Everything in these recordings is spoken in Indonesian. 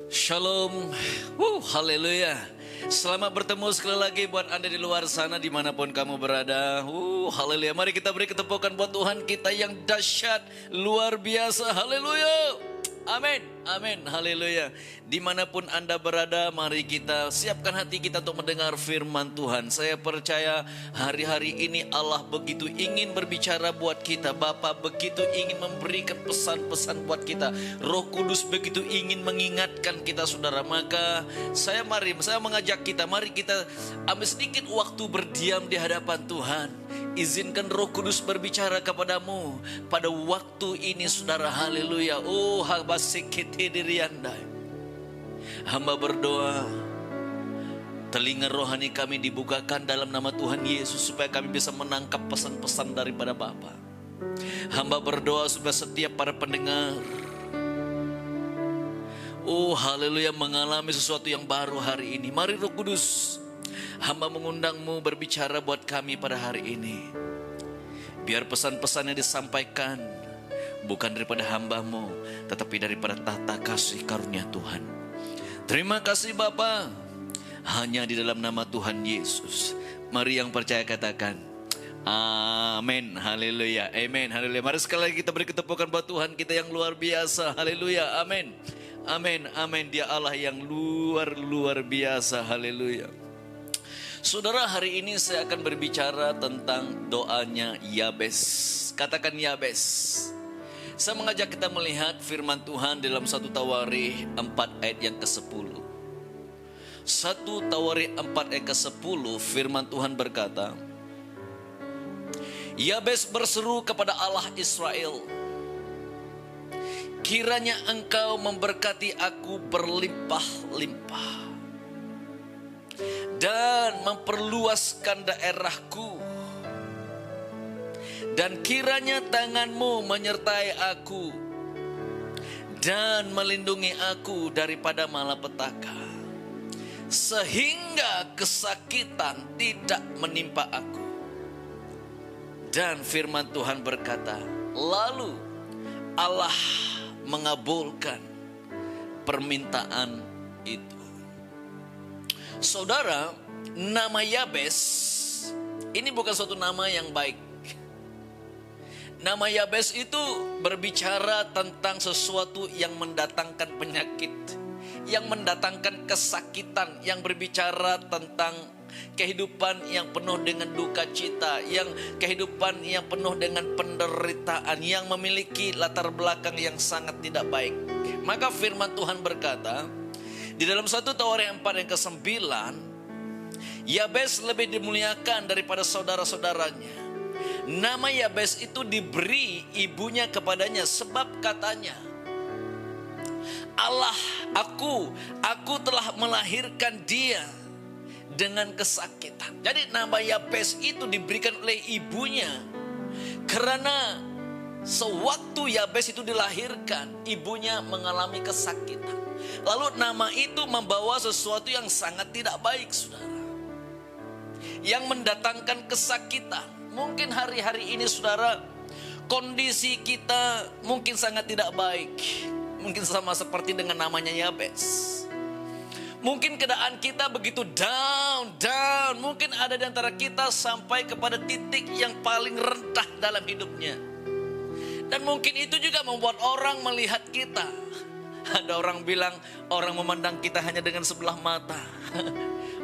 Shalom, haleluya. Selamat bertemu sekali lagi buat Anda di luar sana dimanapun kamu berada. Haleluya. Mari kita beri ketepukan buat Tuhan kita yang dahsyat, luar biasa. Haleluya. Amin, amin, haleluya. Dimanapun Anda berada, mari kita siapkan hati kita untuk mendengar firman Tuhan. Saya percaya hari-hari ini Allah begitu ingin berbicara buat kita. Bapa begitu ingin memberikan pesan-pesan buat kita. Roh Kudus begitu ingin mengingatkan kita, saudara. Maka saya mengajak kita, mari kita ambil sedikit waktu berdiam di hadapan Tuhan. Izinkan Roh Kudus berbicara kepadamu pada waktu ini, saudara. Haleluya. Hamba berdoa, telinga rohani kami dibukakan dalam nama Tuhan Yesus, supaya kami bisa menangkap pesan-pesan daripada Bapa. Hamba berdoa supaya setiap para pendengar, haleluya, mengalami sesuatu yang baru hari ini. Mari Roh Kudus, hamba mengundangmu berbicara buat kami pada hari ini. Biar pesan-pesan yang disampaikan bukan daripada hambamu, tetapi daripada tahta kasih karunia Tuhan. Terima kasih Bapa. Hanya di dalam nama Tuhan Yesus. Mari yang percaya katakan amin, haleluya, amin, haleluya. Mari sekali lagi kita beri ketepukan buat Tuhan kita yang luar biasa. Haleluya, amin, amin, amin. Dia Allah yang luar biasa. Haleluya. Saudara, hari ini saya akan berbicara tentang doanya Yabes. Katakan Yabes. Saya mengajak kita melihat firman Tuhan dalam 1 Tawarikh 4 ayat yang ke-10. 1 Tawarikh 4 ayat ke-10, firman Tuhan berkata, Yabes berseru kepada Allah Israel, kiranya engkau memberkati aku berlimpah-limpah dan memperluaskan daerahku, dan kiranya tanganmu menyertai aku dan melindungi aku daripada malapetaka, sehingga kesakitan tidak menimpa aku. Dan firman Tuhan berkata, lalu Allah mengabulkan permintaan itu. Saudara, nama Yabes ini bukan suatu nama yang baik. Nama Yabes itu berbicara tentang sesuatu yang mendatangkan penyakit, yang mendatangkan kesakitan, yang berbicara tentang kehidupan yang penuh dengan duka cita, yang kehidupan yang penuh dengan penderitaan, yang memiliki latar belakang yang sangat tidak baik. Maka firman Tuhan berkata, di dalam 1 Tawarikh 4 yang ke-9, Yabes lebih dimuliakan daripada saudara-saudaranya. Nama Yabes itu diberi ibunya kepadanya sebab katanya, Allah, aku telah melahirkan dia dengan kesakitan. Jadi nama Yabes itu diberikan oleh ibunya karena sewaktu Yabes itu dilahirkan, ibunya mengalami kesakitan. Lalu nama itu membawa sesuatu yang sangat tidak baik, saudara, yang mendatangkan kesakitan. Mungkin hari-hari ini, saudara, kondisi kita mungkin sangat tidak baik. Mungkin sama seperti dengan namanya Yabes. Mungkin keadaan kita begitu down. Mungkin ada di antara kita sampai kepada titik yang paling rendah dalam hidupnya. Dan mungkin itu juga membuat orang melihat kita. Ada orang bilang, orang memandang kita hanya dengan sebelah mata.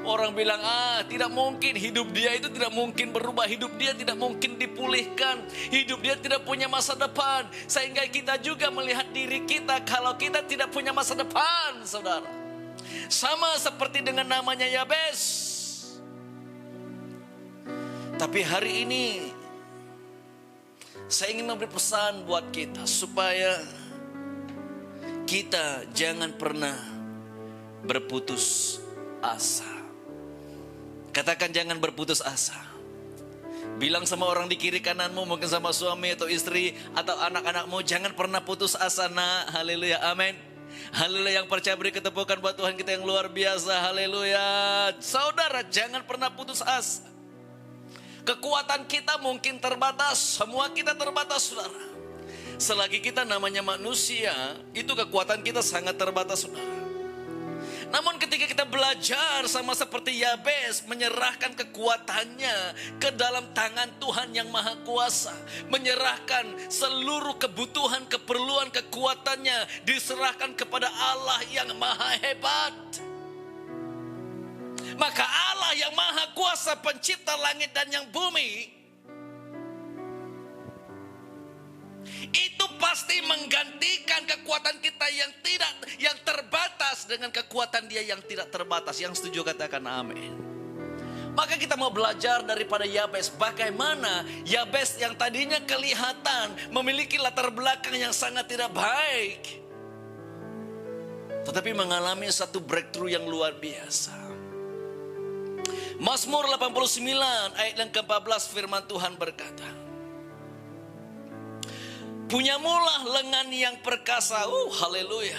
Orang bilang, tidak mungkin, hidup dia itu tidak mungkin berubah, hidup dia tidak mungkin dipulihkan, hidup dia tidak punya masa depan. Sehingga kita juga melihat diri kita kalau kita tidak punya masa depan, saudara. Sama seperti dengan namanya Yabes. Tapi hari ini saya ingin memberi pesan buat kita supaya kita jangan pernah berputus asa. Katakan jangan berputus asa. Bilang sama orang di kiri kananmu, mungkin sama suami atau istri atau anak-anakmu, jangan pernah putus asa, nak. Haleluya, amin. Haleluya, yang percaya beri ketepukan buat Tuhan kita yang luar biasa. Haleluya. Saudara, jangan pernah putus asa. Kekuatan kita mungkin terbatas, semua kita terbatas, saudara. Selagi kita namanya manusia, itu kekuatan kita sangat terbatas, saudara. Namun ketika kita belajar sama seperti Yabes, menyerahkan kekuatannya ke dalam tangan Tuhan yang Maha Kuasa, menyerahkan seluruh kebutuhan, keperluan, kekuatannya diserahkan kepada Allah yang Maha Hebat, maka Allah yang Maha Kuasa, pencipta langit dan yang bumi, itu pasti menggantikan kekuatan kita yang terbatas dengan kekuatan Dia yang tidak terbatas. Yang setuju katakan amin. Maka kita mau belajar daripada Yabes, bagaimana Yabes yang tadinya kelihatan memiliki latar belakang yang sangat tidak baik, tetapi mengalami satu breakthrough yang luar biasa. Mazmur 89 ayat yang ke-14, firman Tuhan berkata, punyamulah lengan yang perkasa, haleluya,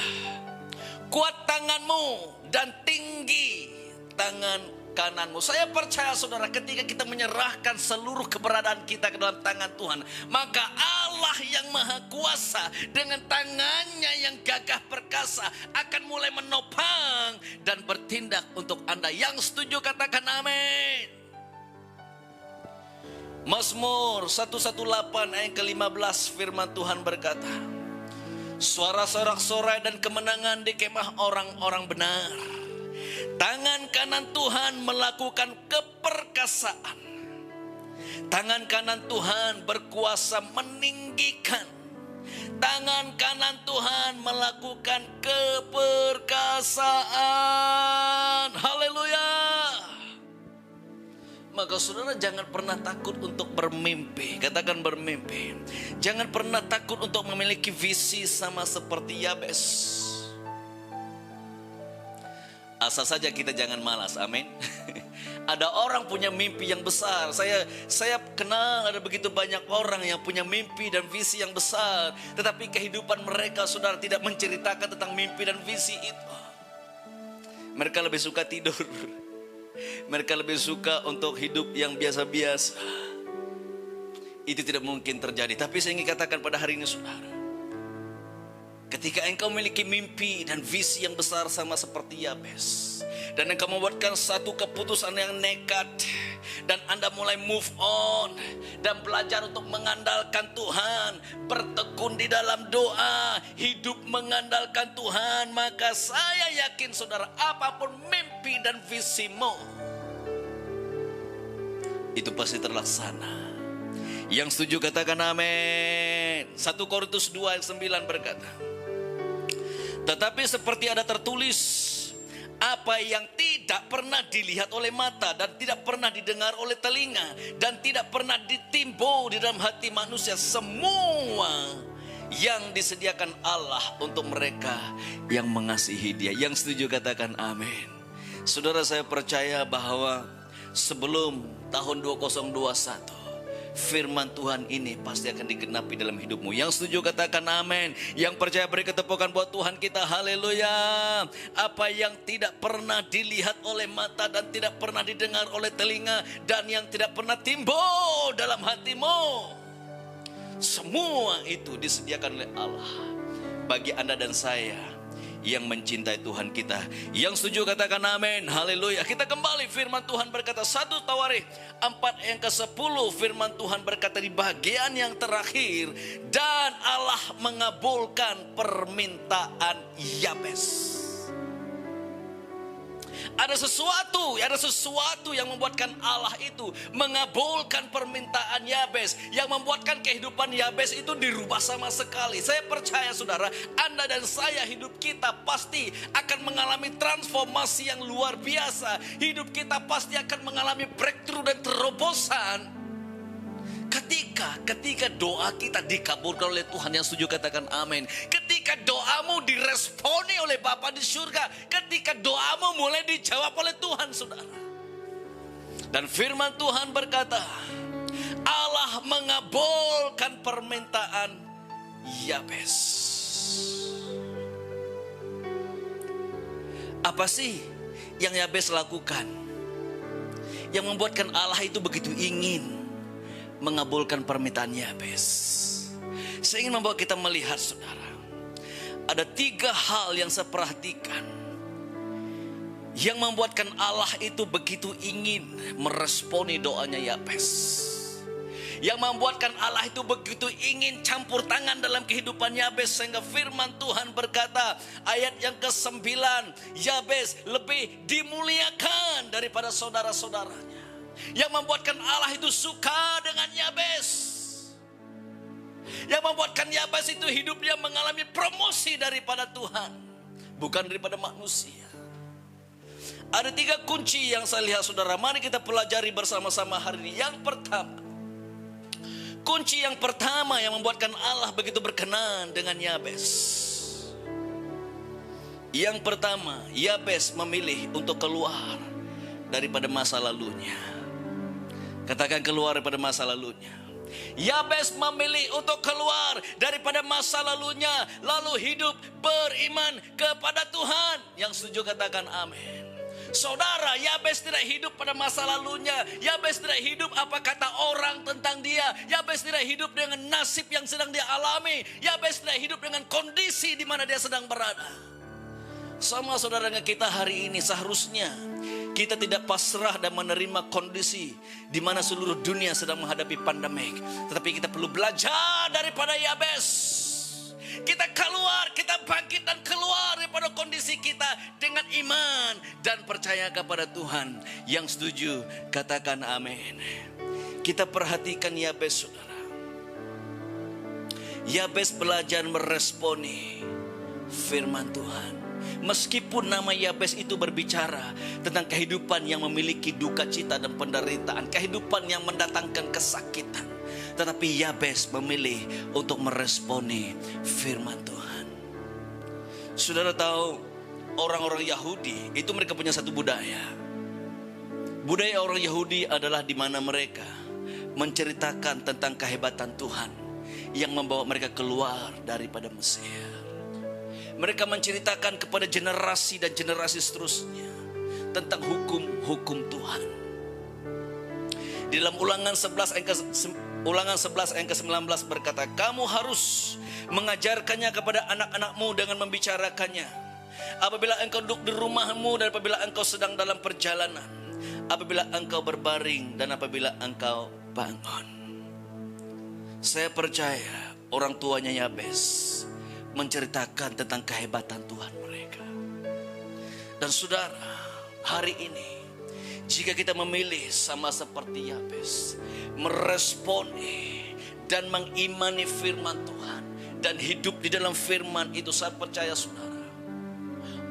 kuat tanganmu dan tinggi tangan kananmu. Saya percaya saudara, ketika kita menyerahkan seluruh keberadaan kita ke dalam tangan Tuhan, maka Allah yang Maha Kuasa dengan tangannya yang gagah perkasa akan mulai menopang dan bertindak untuk Anda. Yang setuju katakan amin. Mazmur 118 ayat ke-15, firman Tuhan berkata, suara sorak-sorai dan kemenangan di kemah orang-orang benar. Tangan kanan Tuhan melakukan keperkasaan. Tangan kanan Tuhan berkuasa meninggikan. Tangan kanan Tuhan melakukan keperkasaan. Haleluya. Maka saudara jangan pernah takut untuk bermimpi. Katakan bermimpi. Jangan pernah takut untuk memiliki visi sama seperti Yabes. Asal saja kita jangan malas, amin. Ada orang punya mimpi yang besar. Saya kenal ada begitu banyak orang yang punya mimpi dan visi yang besar, tetapi kehidupan mereka saudara tidak menceritakan tentang mimpi dan visi itu. Mereka lebih suka tidur. Mereka lebih suka untuk hidup yang biasa-biasa. Itu tidak mungkin terjadi. Tapi saya ingin katakan pada hari ini saudara, ketika engkau memiliki mimpi dan visi yang besar sama seperti Yabes, dan engkau membuatkan satu keputusan yang nekat, dan Anda mulai move on dan belajar untuk mengandalkan Tuhan, bertekun di dalam doa, hidup mengandalkan Tuhan, maka saya yakin saudara, apapun mimpi dan visimu, itu pasti terlaksana. Yang setuju katakan amin. 1 Korintus 2 ayat 9 berkata, tetapi seperti ada tertulis, apa yang tidak pernah dilihat oleh mata dan tidak pernah didengar oleh telinga dan tidak pernah ditimbul di dalam hati manusia, semua yang disediakan Allah untuk mereka yang mengasihi Dia. Yang setuju katakan amin. Saudara, saya percaya bahwa sebelum tahun 2021 firman Tuhan ini pasti akan digenapi dalam hidupmu. Yang setuju katakan amin. Yang percaya beri ketepukan buat Tuhan kita. Haleluya. Apa yang tidak pernah dilihat oleh mata dan tidak pernah didengar oleh telinga dan yang tidak pernah timbul dalam hatimu, semua itu disediakan oleh Allah bagi Anda dan saya yang mencintai Tuhan kita. Yang setuju katakan amin. Haleluya. Kita kembali, firman Tuhan berkata 1 Tawarikh 4 yang ke-10, firman Tuhan berkata di bagian yang terakhir, dan Allah mengabulkan permintaan Yabes. Ada sesuatu yang membuatkan Allah itu mengabulkan permintaan Yabes, yang membuatkan kehidupan Yabes itu dirubah sama sekali. Saya percaya saudara, Anda dan saya, hidup kita pasti akan mengalami transformasi yang luar biasa. Hidup kita pasti akan mengalami breakthrough dan terobosan ketika doa kita dikabulkan oleh Tuhan. Yang setuju katakan amin. Ketika doamu diresponi oleh Bapa di surga, ketika doamu mulai dijawab oleh Tuhan saudara. Dan firman Tuhan berkata, Allah mengabulkan permintaan Yabes. Apa sih yang Yabes lakukan yang membuatkan Allah itu begitu ingin mengabulkan permintaan Yabes? Saya ingin membawa kita melihat saudara, ada 3 hal yang saya perhatikan Yang membuatkan Allah itu begitu ingin meresponi doanya Yabes. Yang membuatkan Allah itu begitu ingin campur tangan dalam kehidupan Yabes. Sehingga firman Tuhan berkata, ayat yang ke-9, Yabes lebih dimuliakan daripada saudara-saudaranya. Yang membuatkan Allah itu suka dengan Yabes. Yang membuatkan Yabes itu hidupnya mengalami promosi daripada Tuhan, bukan daripada manusia. Ada 3 kunci yang saya lihat saudara. Mari kita pelajari bersama-sama hari ini. Yang pertama, kunci yang pertama yang membuatkan Allah begitu berkenan dengan Yabes. Yang pertama, Yabes memilih untuk keluar daripada masa lalunya. Katakan keluar daripada masa lalunya. Yabes memilih untuk keluar daripada masa lalunya, lalu hidup beriman kepada Tuhan. Yang setuju katakan amin. Saudara, Yabes tidak hidup pada masa lalunya. Yabes tidak hidup apa kata orang tentang dia. Yabes tidak hidup dengan nasib yang sedang dia alami. Yabes tidak hidup dengan kondisi di mana dia sedang berada. Sama saudaranya kita hari ini, seharusnya kita tidak pasrah dan menerima kondisi di mana seluruh dunia sedang menghadapi pandemik. Tetapi kita perlu belajar daripada Yabes. Kita keluar, kita bangkit dan keluar daripada kondisi kita dengan iman dan percaya kepada Tuhan. Yang setuju katakan amin. Kita perhatikan Yabes saudara. Yabes belajar meresponi firman Tuhan. Meskipun nama Yabes itu berbicara tentang kehidupan yang memiliki duka cita dan penderitaan, kehidupan yang mendatangkan kesakitan, tetapi Yabes memilih untuk meresponi firman Tuhan. Saudara tahu, orang-orang Yahudi itu mereka punya satu budaya. Budaya orang Yahudi adalah di mana mereka menceritakan tentang kehebatan Tuhan yang membawa mereka keluar daripada Mesir. Mereka menceritakan kepada generasi dan generasi seterusnya tentang hukum-hukum Tuhan. Di dalam Ulangan 11 ayat ke-19 berkata, kamu harus mengajarkannya kepada anak-anakmu dengan membicarakannya apabila engkau duduk di rumahmu dan apabila engkau sedang dalam perjalanan, apabila engkau berbaring dan apabila engkau bangun. Saya percaya orang tuanya Yabes menceritakan tentang kehebatan Tuhan mereka. Dan saudara, hari ini jika kita memilih sama seperti Yabes, meresponi dan mengimani firman Tuhan dan hidup di dalam firman itu, saya percaya saudara,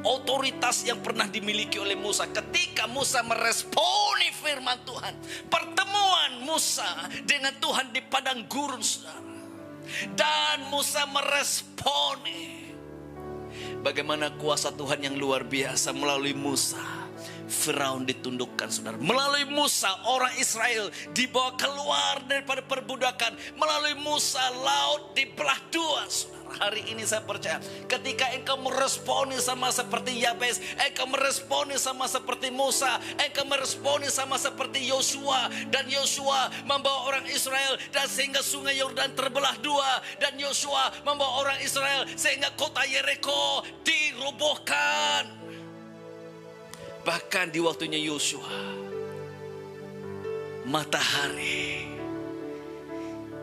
otoritas yang pernah dimiliki oleh Musa ketika Musa meresponi firman Tuhan, pertemuan Musa dengan Tuhan di padang gurun saudara, dan Musa meresponi bagaimana kuasa Tuhan yang luar biasa. Melalui Musa, Firaun ditundukkan saudara. Melalui Musa, orang Israel dibawa keluar daripada perbudakan. Melalui Musa, laut dibelah 2 saudara. Hari ini saya percaya ketika engkau meresponi sama seperti Yabes, engkau meresponi sama seperti Musa, engkau meresponi sama seperti Yosua, dan Yosua membawa orang Israel dan sehingga sungai Yordan terbelah 2, dan Yosua membawa orang Israel sehingga kota Yeriko dirobohkan. Bahkan di waktunya Yosua, matahari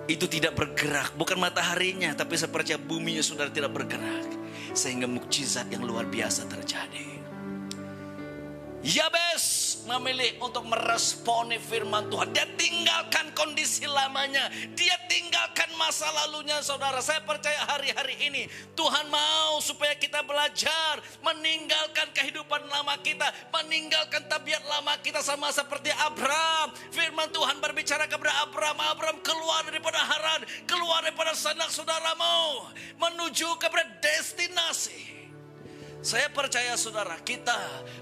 itu tidak bergerak. Bukan mataharinya, tapi seperti buminya saudara tidak bergerak. Sehingga mukjizat yang luar biasa terjadi. Yabes memilih untuk meresponi firman Tuhan. Dia tinggalkan kondisi lamanya, dia tinggalkan masa lalunya saudara. Saya percaya hari-hari ini Tuhan mau supaya kita belajar meninggalkan kehidupan lama kita, meninggalkan tabiat lama kita, sama seperti Abraham. Firman Tuhan berbicara kepada Abraham, Abraham keluar daripada Haran, keluar daripada sanak saudaramu, menuju kepada destinasi. Saya percaya saudara, kita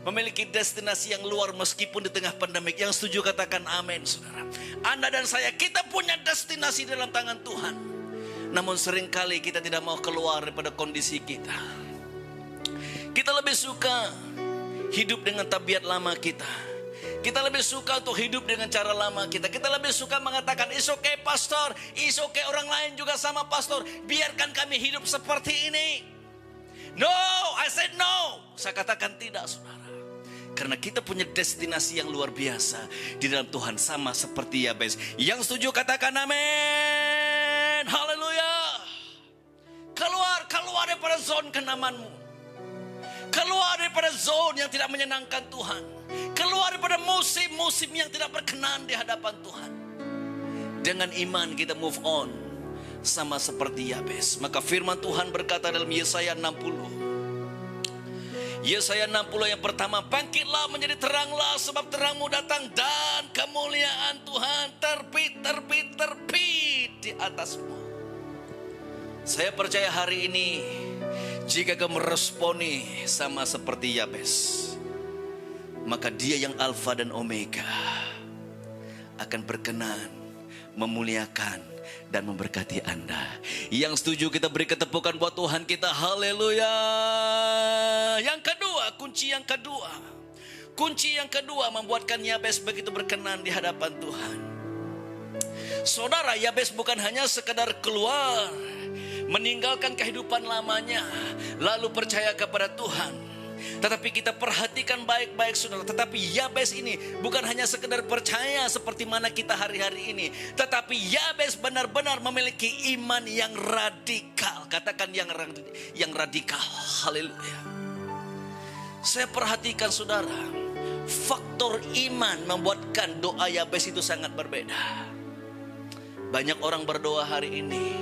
memiliki destinasi yang luar meskipun di tengah pandemik. Yang setuju katakan amin saudara. Anda dan saya, kita punya destinasi dalam tangan Tuhan. Namun seringkali kita tidak mau keluar daripada kondisi kita. Kita lebih suka hidup dengan tabiat lama kita. Kita lebih suka untuk hidup dengan cara lama kita. Kita lebih suka mengatakan, it's okay pastor, it's okay orang lain juga sama pastor, biarkan kami hidup seperti ini. No, I said no. Saya katakan tidak saudara. Karena kita punya destinasi yang luar biasa di dalam Tuhan, sama seperti Yabes. Yang setuju katakan amin. Haleluya. Keluar daripada zona kenamanmu. Keluar daripada zona yang tidak menyenangkan Tuhan. Keluar daripada musim-musim yang tidak berkenan di hadapan Tuhan. Dengan iman kita move on, sama seperti Yabes. Maka firman Tuhan berkata dalam Yesaya 60. Yesaya 60 yang pertama, bangkitlah menjadi teranglah, sebab terangmu datang dan kemuliaan Tuhan terbit di atasmu. Saya percaya hari ini, jika kamu meresponi sama seperti Yabes, maka Dia yang Alfa dan Omega akan berkenan, memuliakan, dan memberkati Anda. Yang setuju kita beri ketepukan buat Tuhan kita. Haleluya. Yang kedua, kunci yang kedua membuatkan Yabes begitu berkenan di hadapan Tuhan. Saudara, Yabes bukan hanya sekedar keluar, meninggalkan kehidupan lamanya, lalu percaya kepada Tuhan. Tetapi kita perhatikan baik-baik saudara. Tetapi Yabes ini bukan hanya sekedar percaya seperti mana kita hari-hari ini. Tetapi Yabes benar-benar memiliki iman yang radikal. Katakan yang radikal. Haleluya. Saya perhatikan saudara, faktor iman membuatkan doa Yabes itu sangat berbeda. Banyak orang berdoa hari ini,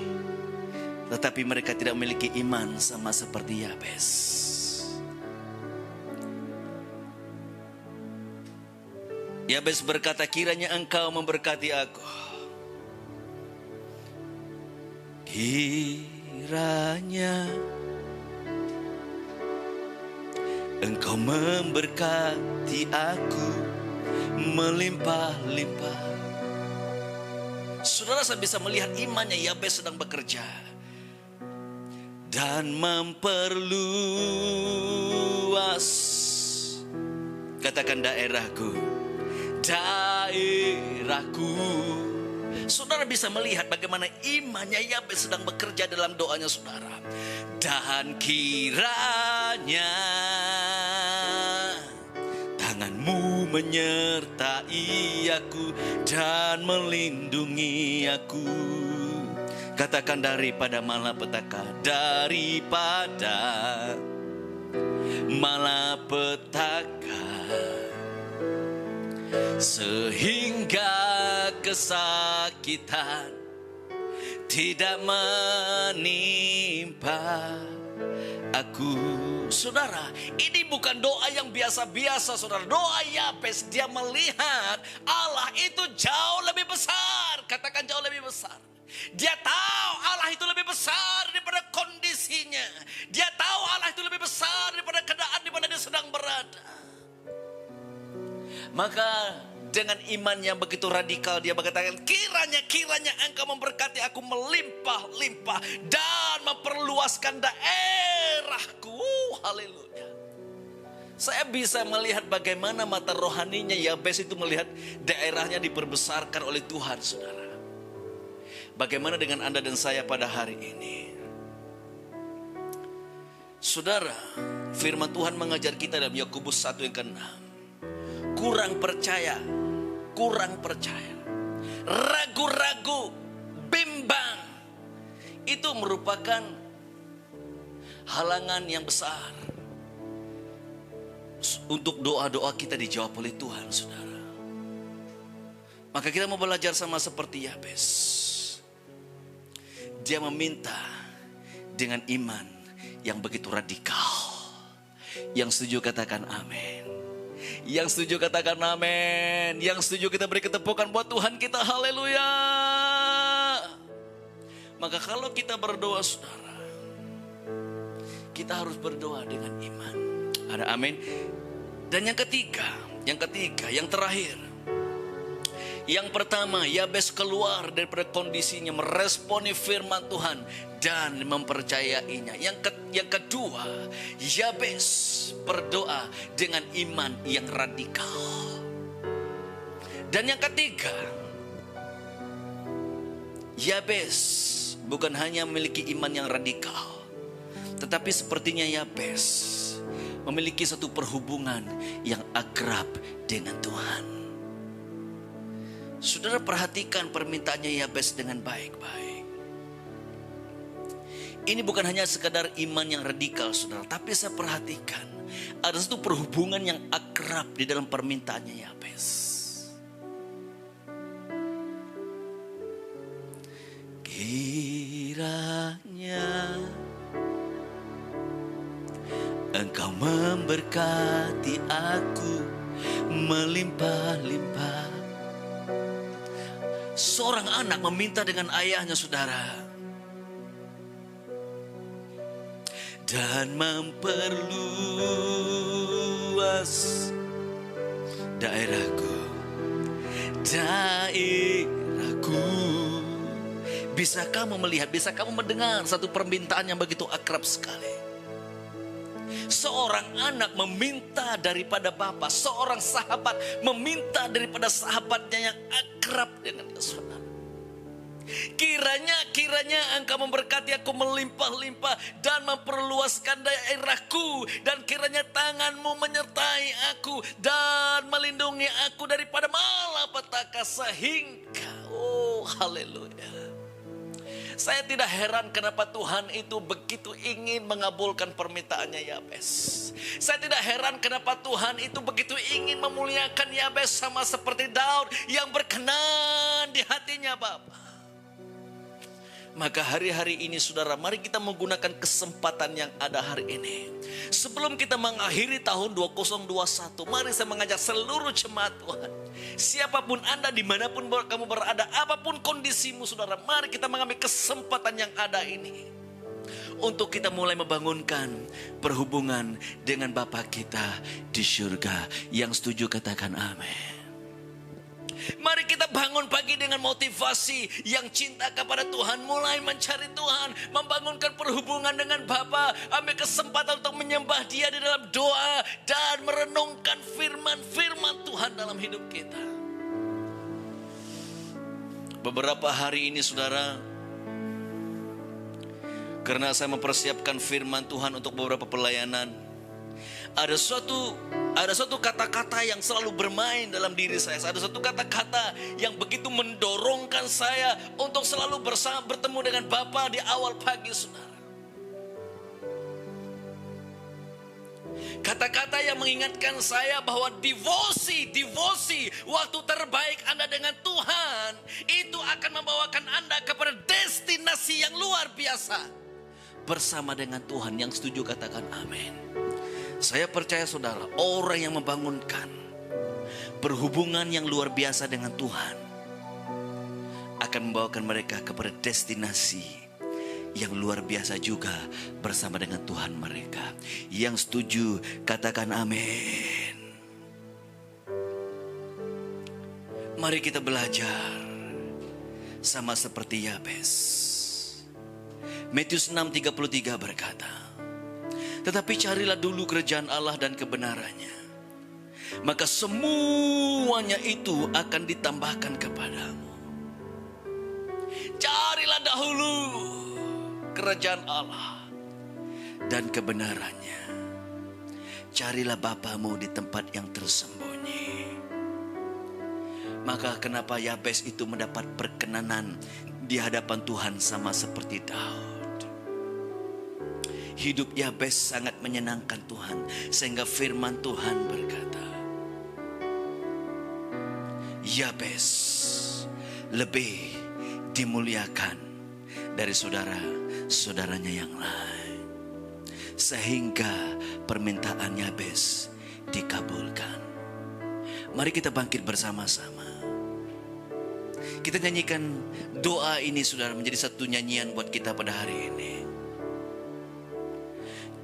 tetapi mereka tidak memiliki iman sama seperti Yabes. Yabes berkata, kiranya engkau memberkati aku. Kiranya engkau memberkati aku melimpah-limpah. Saudara, saya bisa melihat imannya Yabes sedang bekerja dan memperluas, katakan daerahku. Saudara bisa melihat bagaimana imannya Yabes sedang bekerja dalam doanya saudara. Dan kiranya tanganmu menyertai aku dan melindungi aku. Katakan daripada malapetaka, daripada malapetaka, sehingga kesakitan tidak menimpa aku. Saudara, ini bukan doa yang biasa-biasa saudara. Doa Yabes, dia melihat Allah itu jauh lebih besar. Katakan jauh lebih besar. Dia tahu Allah itu lebih besar daripada kondisinya. Dia tahu Allah itu lebih besar daripada keadaan di mana dia sedang berada. Maka dengan iman yang begitu radikal dia mengatakan, kiranya engkau memberkati aku melimpah-limpah dan memperluaskan daerahku. Haleluya. Saya bisa melihat bagaimana mata rohaninya Yabes itu melihat daerahnya diperbesarkan oleh Tuhan, saudara. Bagaimana dengan Anda dan saya pada hari ini? Saudara, firman Tuhan mengajar kita dalam Yakobus 1 yang ke-6. Kurang percaya, ragu-ragu, bimbang, itu merupakan halangan yang besar untuk doa-doa kita dijawab oleh Tuhan, saudara. Maka kita mau belajar sama seperti Yabes. Dia meminta dengan iman yang begitu radikal. Yang setuju katakan amin. Yang setuju katakan amin. Yang setuju kita beri ketepukan buat Tuhan kita. Haleluya. Maka kalau kita berdoa saudara, kita harus berdoa dengan iman. Ada amin. Dan yang ketiga, yang terakhir. Yang pertama, Yabes keluar daripada kondisinya, meresponi firman Tuhan dan mempercayainya. Yang kedua, Yabes berdoa dengan iman yang radikal. Dan yang ketiga, Yabes bukan hanya memiliki iman yang radikal, tetapi sepertinya Yabes memiliki satu perhubungan yang akrab dengan Tuhan. Saudara perhatikan permintaannya Yabes dengan baik-baik. Ini bukan hanya sekadar iman yang radikal, saudara, tapi saya perhatikan ada satu perhubungan yang akrab di dalam permintaannya Yabes. Kiranya Engkau memberkati aku melimpah-limpah. Seorang anak meminta dengan ayahnya, saudara, dan memperluas daerahku. Bisa kamu melihat, bisa kamu mendengar satu permintaan yang begitu akrab sekali. Seorang anak meminta daripada bapa, seorang sahabat meminta daripada sahabatnya yang akrab dengan saudara. Kiranya Engkau memberkati aku melimpah-limpah dan memperluaskan daerahku, dan kiranya tanganmu menyertai aku dan melindungi aku daripada malapetaka sehingga, oh haleluya. Saya tidak heran kenapa Tuhan itu begitu ingin mengabulkan permintaannya Yabes. Saya tidak heran kenapa Tuhan itu begitu ingin memuliakan Yabes sama seperti Daud yang berkenan di hatinya Bapa. Maka hari-hari ini saudara, mari kita menggunakan kesempatan yang ada hari ini. Sebelum kita mengakhiri tahun 2021, mari saya mengajak seluruh jemaat Tuhan, siapapun Anda, dimanapun kamu berada, apapun kondisimu saudara, mari kita mengambil kesempatan yang ada ini untuk kita mulai membangunkan perhubungan dengan Bapa kita di surga. Yang setuju katakan amin. Mari kita bangun pagi dengan motivasi yang cinta kepada Tuhan, mulai mencari Tuhan, membangunkan perhubungan dengan Bapa, ambil kesempatan untuk menyembah Dia di dalam doa dan merenungkan firman-firman Tuhan dalam hidup kita. Beberapa hari ini saudara, karena saya mempersiapkan firman Tuhan untuk beberapa pelayanan, ada suatu kata-kata yang selalu bermain dalam diri saya. Ada suatu kata-kata yang begitu mendorongkan saya untuk selalu bertemu dengan Bapa di awal pagi saudara. Kata-kata yang mengingatkan saya bahwa devosi waktu terbaik Anda dengan Tuhan itu akan membawakan Anda kepada destinasi yang luar biasa bersama dengan Tuhan. Yang setuju katakan amin. Saya percaya saudara, orang yang membangunkan perhubungan yang luar biasa dengan Tuhan akan membawakan mereka kepada destinasi yang luar biasa juga bersama dengan Tuhan mereka. Yang setuju katakan amin. Mari kita belajar sama seperti Yabes. Matius 6:33 berkata, tetapi carilah dulu kerajaan Allah dan kebenarannya, maka semuanya itu akan ditambahkan kepadamu. Carilah dahulu kerajaan Allah dan kebenarannya. Carilah Bapamu di tempat yang tersembunyi. Maka kenapa Yabes itu mendapat perkenanan di hadapan Tuhan sama seperti Daud? Hidup Yabes sangat menyenangkan Tuhan, sehingga firman Tuhan berkata, Yabes lebih dimuliakan dari saudara-saudaranya yang lain, sehingga permintaan Yabes dikabulkan. Mari kita bangkit bersama-sama. Kita nyanyikan doa ini saudara, menjadi satu nyanyian buat kita pada hari ini.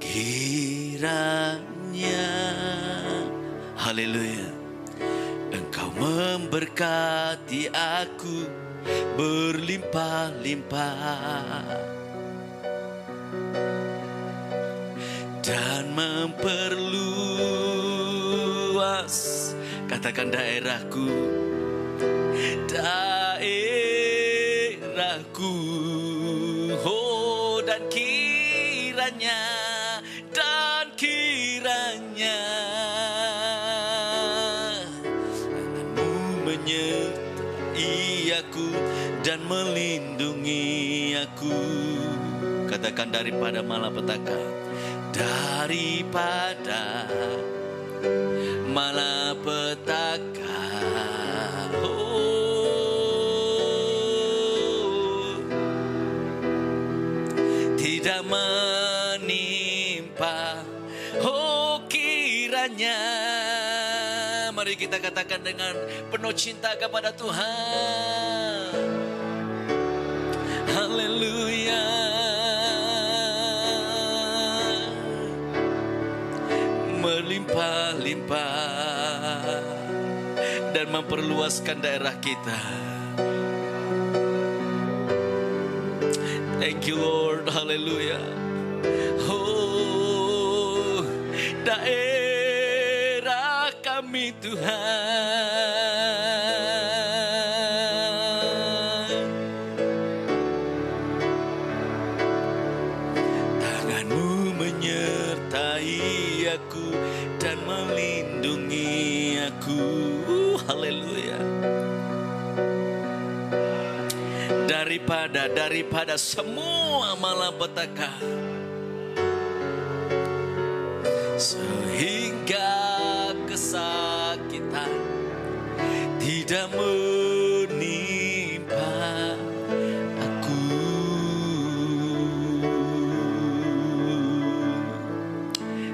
Kiranya, haleluya, Engkau memberkati aku berlimpah-limpah dan memperluas, katakan daerahku, oh dan kiranya melindungi aku. Katakan daripada malapetaka. Daripada malapetaka. Tidak menimpa. Kiranya. Mari kita katakan dengan penuh cinta kepada Tuhan. Haleluya. Melimpah-limpah dan memperluaskan daerah kita. Thank you Lord. Haleluya. Oh, daerah kami Tuhan. Tangan-Mu menyertai aku dan melindungi aku. Haleluya. Daripada semua malapetaka, sehingga kesakitan tidak menimpa aku.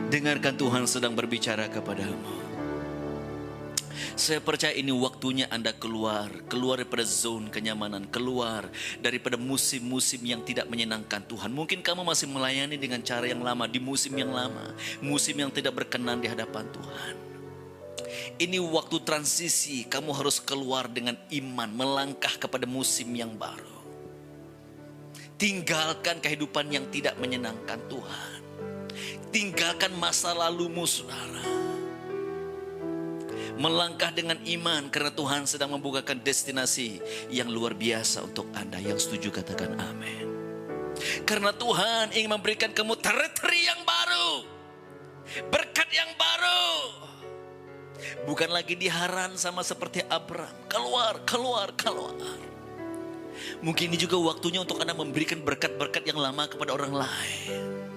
Dengarkan Tuhan sedang berbicara kepadamu. Saya percaya ini waktunya Anda keluar daripada zone kenyamanan, keluar daripada musim-musim yang tidak menyenangkan Tuhan. Mungkin kamu masih melayani dengan cara yang lama, di musim yang lama, musim yang tidak berkenan di hadapan Tuhan. Ini waktu transisi, kamu harus keluar dengan iman, melangkah kepada musim yang baru. Tinggalkan kehidupan yang tidak menyenangkan Tuhan. Tinggalkan masa lalumu, saudara. Melangkah dengan iman karena Tuhan sedang membukakan destinasi yang luar biasa untuk Anda. Yang setuju katakan amin. Karena Tuhan ingin memberikan kamu teritori yang baru, berkat yang baru. Bukan lagi diharan sama seperti Abraham, keluar. Mungkin ini juga waktunya untuk Anda memberikan berkat-berkat yang lama kepada orang lain.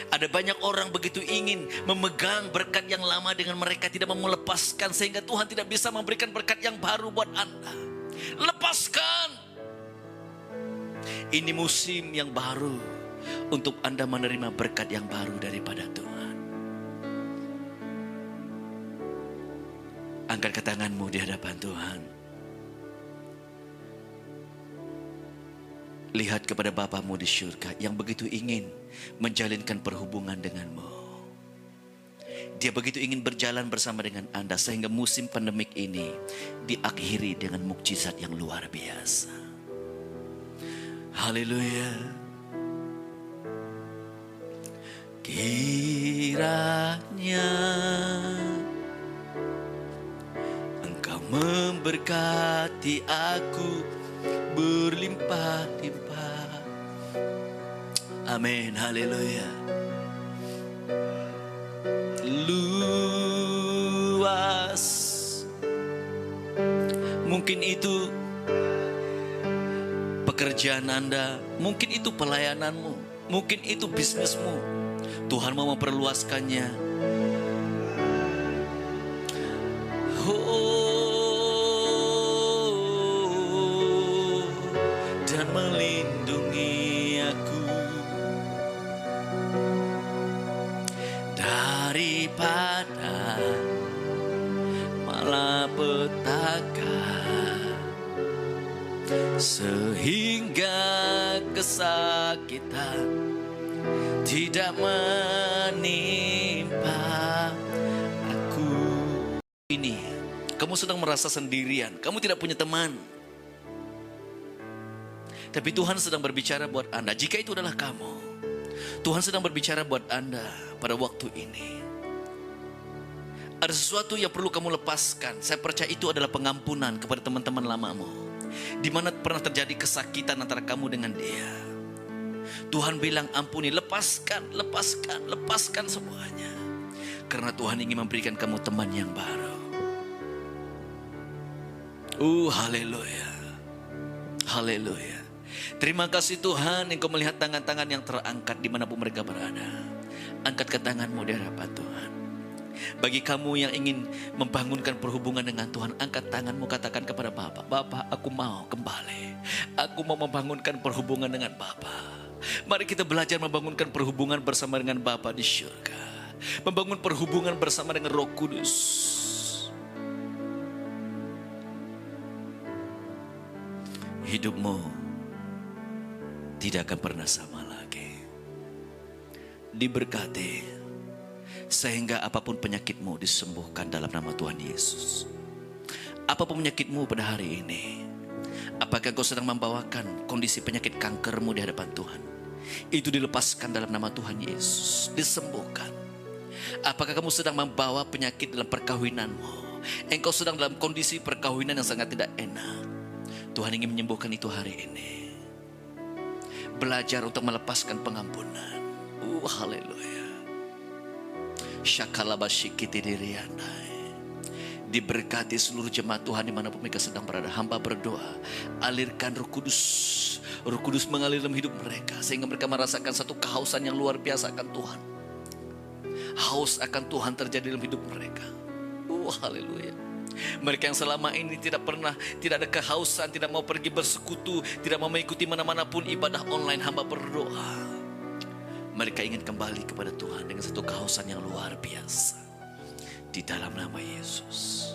Ada banyak orang begitu ingin memegang berkat yang lama dengan mereka tidak mau melepaskan, sehingga Tuhan tidak bisa memberikan berkat yang baru buat Anda. Lepaskan. Ini musim yang baru untuk Anda menerima berkat yang baru daripada Tuhan. Angkat ke tanganmu di hadapan Tuhan. Lihat kepada Bapamu di surga yang begitu ingin menjalinkan perhubungan denganmu. Dia begitu ingin berjalan bersama dengan Anda sehingga musim pandemik ini diakhiri dengan mukjizat yang luar biasa. Haleluya. Kiranya Engkau memberkati aku berlimpah-limpah. Amin, haleluya. Luas. Mungkin itu pekerjaan Anda, mungkin itu pelayananmu, mungkin itu bisnismu. Tuhan mau memperluaskannya. Dan melindungi aku daripada malapetaka, sehingga kesakitan tidak menimpa aku. Ini kamu sedang merasa sendirian, kamu tidak punya teman. Tapi Tuhan sedang berbicara buat Anda. Jika itu adalah kamu, Tuhan sedang berbicara buat Anda pada waktu ini. Ada sesuatu yang perlu kamu lepaskan. Saya percaya itu adalah pengampunan kepada teman-teman lamamu, di mana pernah terjadi kesakitan antara kamu dengan dia. Tuhan bilang ampuni, lepaskan semuanya. Karena Tuhan ingin memberikan kamu teman yang baru. Haleluya. Haleluya. Terima kasih Tuhan, Engkau melihat tangan-tangan yang terangkat dimanapun mereka berada. Angkatkan tanganmu di hadapan Tuhan. Bagi kamu yang ingin membangunkan perhubungan dengan Tuhan, angkat tanganmu, katakan kepada Bapa, Bapa, aku mau kembali. Aku mau membangunkan perhubungan dengan Bapa. Mari kita belajar membangunkan perhubungan bersama dengan Bapa di syurga. Membangun perhubungan bersama dengan Roh Kudus. Hidupmu tidak akan pernah sama lagi. Diberkati sehingga apapun penyakitmu disembuhkan dalam nama Tuhan Yesus. Apapun penyakitmu pada hari ini, apakah kau sedang membawakan kondisi penyakit kankermu di hadapan Tuhan, itu dilepaskan dalam nama Tuhan Yesus, disembuhkan. Apakah kamu sedang membawa penyakit dalam perkawinanmu, engkau sedang dalam kondisi perkawinan yang sangat tidak enak, Tuhan ingin menyembuhkan itu hari ini. Belajar untuk melepaskan pengampunan. Haleluya. Diberkati seluruh jemaat Tuhan dimanapun mereka sedang berada. Hamba berdoa, alirkan Roh Kudus. Roh Kudus mengalir dalam hidup mereka sehingga mereka merasakan satu kehausan yang luar biasa akan Tuhan. Haus akan Tuhan terjadi dalam hidup mereka. Haleluya. Mereka yang selama ini tidak ada kehausan, tidak mau pergi bersekutu, tidak mau mengikuti mana-manapun ibadah online, hamba berdoa, mereka ingin kembali kepada Tuhan dengan satu kehausan yang luar biasa. Di dalam nama Yesus.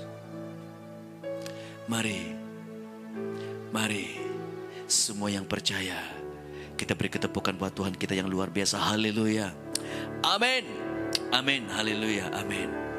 Mari semua yang percaya, kita beri ketepukan buat Tuhan kita yang luar biasa. Haleluya. Amin. Amin. Haleluya. Amin.